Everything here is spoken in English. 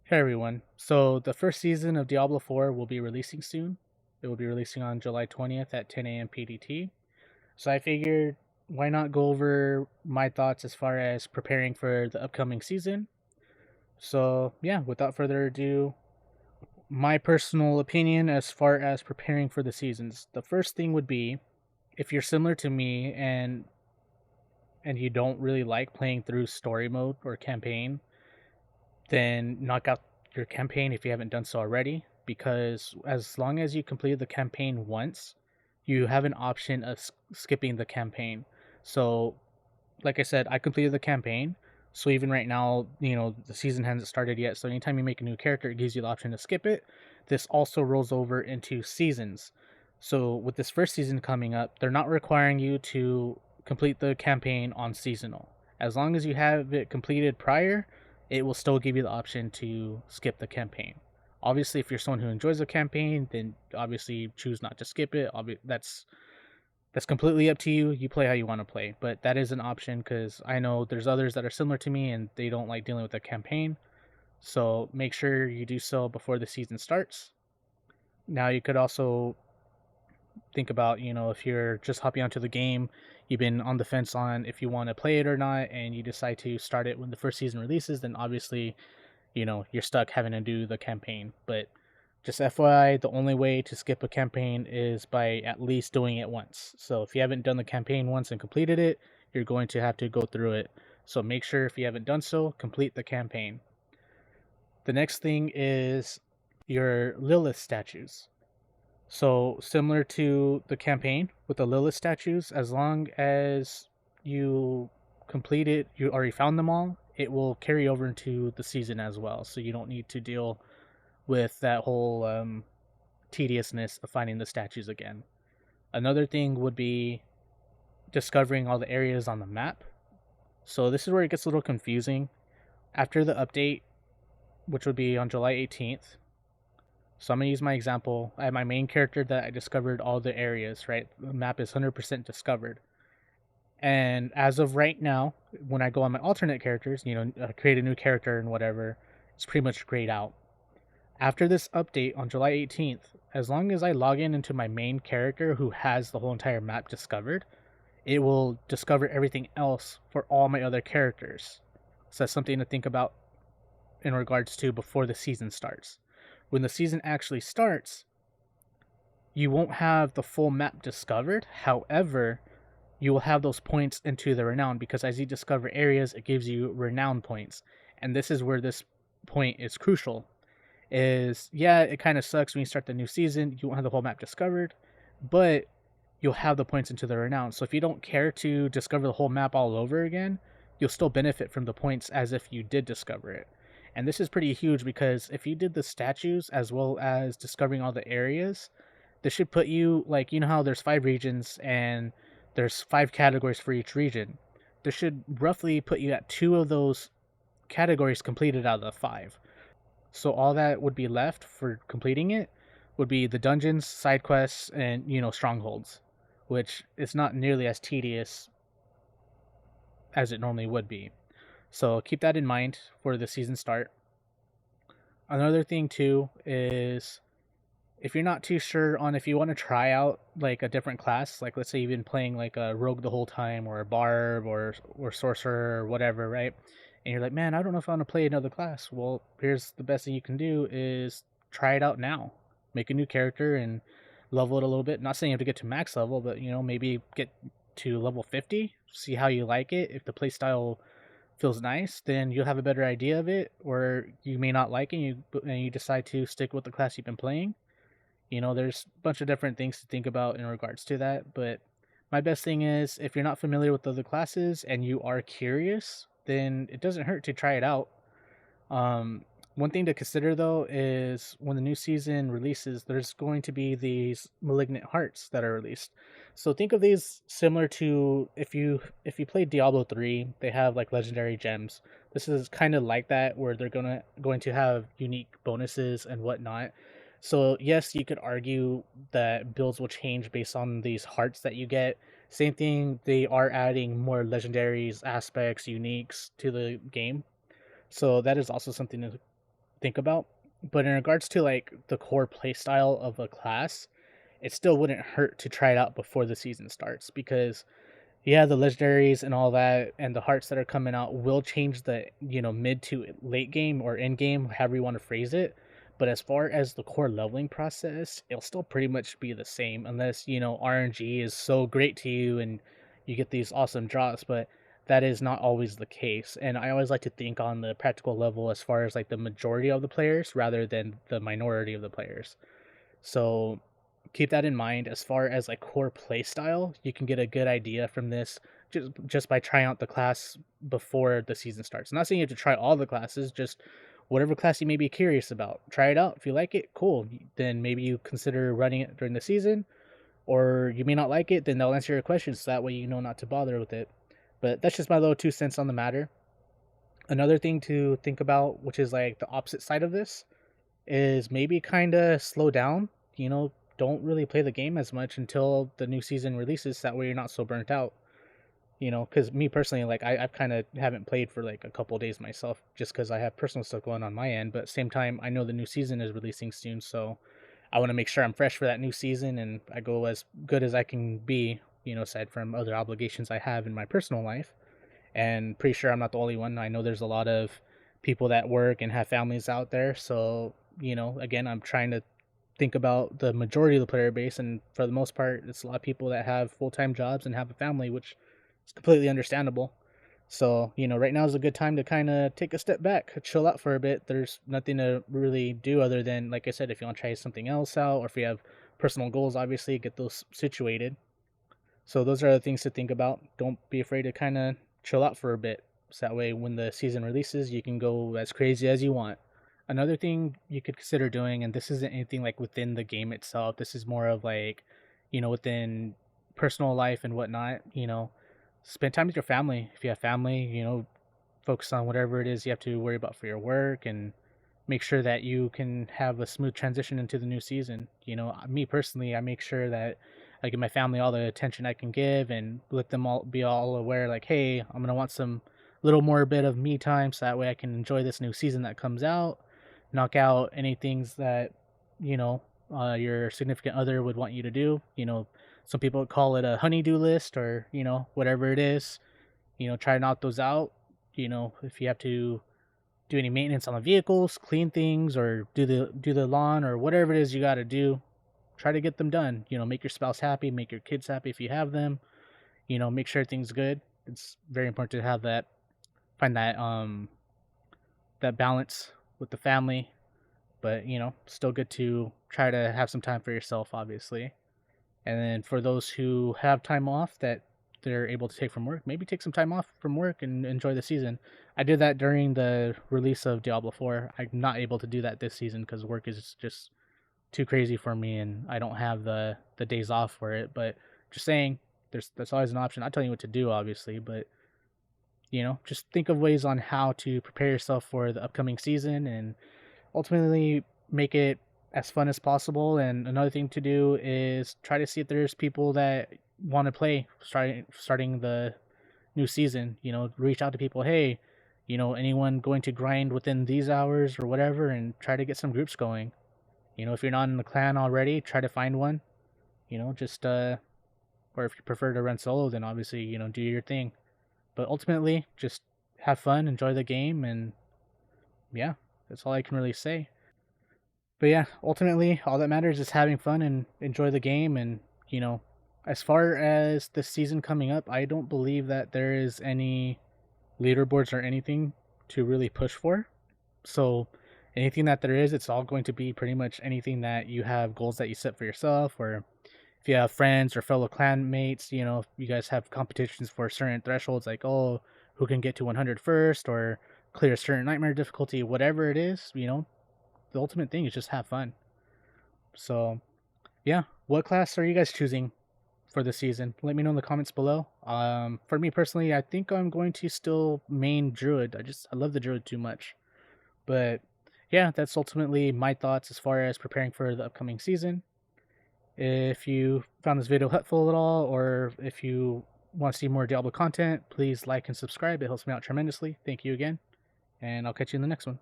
Hey everyone. So the first season of Diablo 4 will be releasing soon. It will be releasing on July 20th at 10 a.m. PDT. So I figured why not go over my thoughts as far as preparing for the upcoming season. So, yeah, without further ado, my personal opinion as far as preparing for the seasons. The first thing would be if you're similar to me and you don't really like playing through story mode or campaign, then knock out your campaign if you haven't done so already. Because as long as you completed the campaign once, you have an option of skipping the campaign. So, like I said, I completed the campaign. So even right now, the season hasn't started yet. So anytime you make a new character, it gives you the option to skip it. This also rolls over into seasons. So with this first season coming up, they're not requiring you to complete the campaign on seasonal. As long as you have it completed prior, it will still give you the option to skip the campaign. Obviously, if you're someone who enjoys the campaign, then obviously choose not to skip it. That's completely up to you. You play how you want to play, but that is an option because I know there's others that are similar to me and they don't like dealing with the campaign. So make sure you do so before the season starts. Now you could also think about, if you're just hopping onto the game, you've been on the fence on if you want to play it or not, and you decide to start it when the first season releases, then obviously, you're stuck having to do the campaign. But just FYI, the only way to skip a campaign is by at least doing it once. So if you haven't done the campaign once and completed it, you're going to have to go through it. So make sure if you haven't done so, complete the campaign. The next thing is your Lilith statues. So similar to the campaign with the Lilith statues, as long as you complete it, you already found them all, it will carry over into the season as well. So you don't need to deal with that whole tediousness of finding the statues again. Another thing would be discovering all the areas on the map. So this is where it gets a little confusing. After the update, which would be on July 18th, so I'm gonna use my example. I have my main character that I discovered all the areas, right? The map is 100% discovered. And as of right now, when I go on my alternate characters, create a new character and whatever, it's pretty much grayed out. After this update on July 18th, as long as I log in into my main character who has the whole entire map discovered, it will discover everything else for all my other characters. So that's something to think about in regards to before the season starts. When the season actually starts, you won't have the full map discovered. However, you will have those points into the renown because as you discover areas, it gives you renown points. And this is where this point is crucial. Is yeah, it kind of sucks when you start the new season, you won't have the whole map discovered, but you'll have the points into the renown. So if you don't care to discover the whole map all over again, you'll still benefit from the points as if you did discover it. And this is pretty huge because if you did the statues as well as discovering all the areas, this should put you like how there's 5 regions and there's 5 categories for each region. This should roughly put you at 2 of those categories completed out of the 5. So all that would be left for completing it would be the dungeons, side quests, and strongholds, which is not nearly as tedious as it normally would be. So keep that in mind for the season start. Another thing too is if you're not too sure on if you want to try out like a different class, like let's say you've been playing like a rogue the whole time or a barb or sorcerer or whatever, right? And you're like, man, I don't know if I want to play another class. Well, here's the best thing you can do is try it out now. Make a new character and level it a little bit. Not saying you have to get to max level, but maybe get to level 50, see how you like it. If the playstyle feels nice, then you'll have a better idea of it, or you may not like it and you decide to stick with the class you've been playing. There's a bunch of different things to think about in regards to that, but my best thing is if you're not familiar with other classes and you are curious, then it doesn't hurt to try it out. Um, One thing to consider though is when the new season releases, there's going to be these malignant hearts that are released. So think of these similar to if you play Diablo 3, they have like legendary gems. This is kind of like that where they're going to have unique bonuses and whatnot. So yes, you could argue that builds will change based on these hearts that you get. Same thing, they are adding more legendaries, aspects, uniques to the game. So that is also something think about. But in regards to like the core playstyle of a class, it still wouldn't hurt to try it out before the season starts because yeah, the legendaries and all that and the hearts that are coming out will change the, mid to late game or end game, however you want to phrase it. But as far as the core leveling process, it'll still pretty much be the same unless, RNG is so great to you and you get these awesome drops, but that is not always the case. And I always like to think on the practical level as far as like the majority of the players rather than the minority of the players. So keep that in mind. As far as like core play style, you can get a good idea from this just by trying out the class before the season starts. I'm not saying you have to try all the classes, just whatever class you may be curious about. Try it out. If you like it, cool. Then maybe you consider running it during the season, or you may not like it, then they'll answer your questions. So that way you know not to bother with it. But that's just my little 2 cents on the matter. Another thing to think about, which is like the opposite side of this, is maybe kind of slow down. Don't really play the game as much until the new season releases. That way you're not so burnt out. Because me personally, like I've kind of haven't played for like a couple days myself, just because I have personal stuff going on my end. But at the same time, I know the new season is releasing soon, so I want to make sure I'm fresh for that new season and I go as good as I can be. Aside from other obligations I have in my personal life, and pretty sure I'm not the only one. I know there's a lot of people that work and have families out there. So, again, I'm trying to think about the majority of the player base, and for the most part, it's a lot of people that have full time jobs and have a family, which is completely understandable. So, right now is a good time to kind of take a step back, chill out for a bit. There's nothing to really do other than, like I said, if you want to try something else out, or if you have personal goals, obviously get those situated. So those are the things to think about. Don't be afraid to kind of chill out for a bit. So that way, when the season releases, you can go as crazy as you want. Another thing you could consider doing, and this isn't anything like within the game itself, this is more of like, within personal life and whatnot, spend time with your family. If you have family, focus on whatever it is you have to worry about for your work and make sure that you can have a smooth transition into the new season. Me personally, I make sure that I give my family all the attention I can give and let them all be all aware, like, hey, I'm gonna want some little more bit of me time, so that way I can enjoy this new season that comes out, knock out any things that you know your significant other would want you to do. Some people would call it a honeydew list, or whatever it is. Try to knock those out. If you have to do any maintenance on the vehicles, clean things, or do the lawn, or whatever it is you got to do, try to get them done. Make your spouse happy, make your kids happy if you have them. Make sure everything's good. It's very important to have that, find that balance with the family, but still good to try to have some time for yourself, obviously. And then for those who have time off that they're able to take from work, maybe take some time off from work and enjoy the season. I did that during the release of Diablo 4. I'm not able to do that this season because work is just too crazy for me and I don't have the days off for it. But just saying, that's always an option. Not telling you what to do, obviously, but just think of ways on how to prepare yourself for the upcoming season and ultimately make it as fun as possible. And another thing to do is try to see if there's people that want to play starting the new season. Reach out to people. Hey, anyone going to grind within these hours or whatever, and try to get some groups going. If you're not in the clan already, try to find one. Just or if you prefer to run solo, then obviously do your thing. But ultimately, just have fun, enjoy the game, and yeah, that's all I can really say. But yeah, ultimately, all that matters is having fun and enjoy the game. And as far as the season coming up, I don't believe that there is any leaderboards or anything to really push for. So anything that there is, it's all going to be pretty much anything that you have goals that you set for yourself, or if you have friends or fellow clanmates, if you guys have competitions for certain thresholds, like, oh, who can get to 100 first, or clear a certain nightmare difficulty, whatever it is, the ultimate thing is just have fun. So yeah, what class are you guys choosing for the season? Let me know in the comments below. For me personally, I think I'm going to still main druid. I love the druid too much. But yeah, that's ultimately my thoughts as far as preparing for the upcoming season. If you found this video helpful at all, or if you want to see more Diablo content, please like and subscribe. It helps me out tremendously. Thank you again, and I'll catch you in the next one.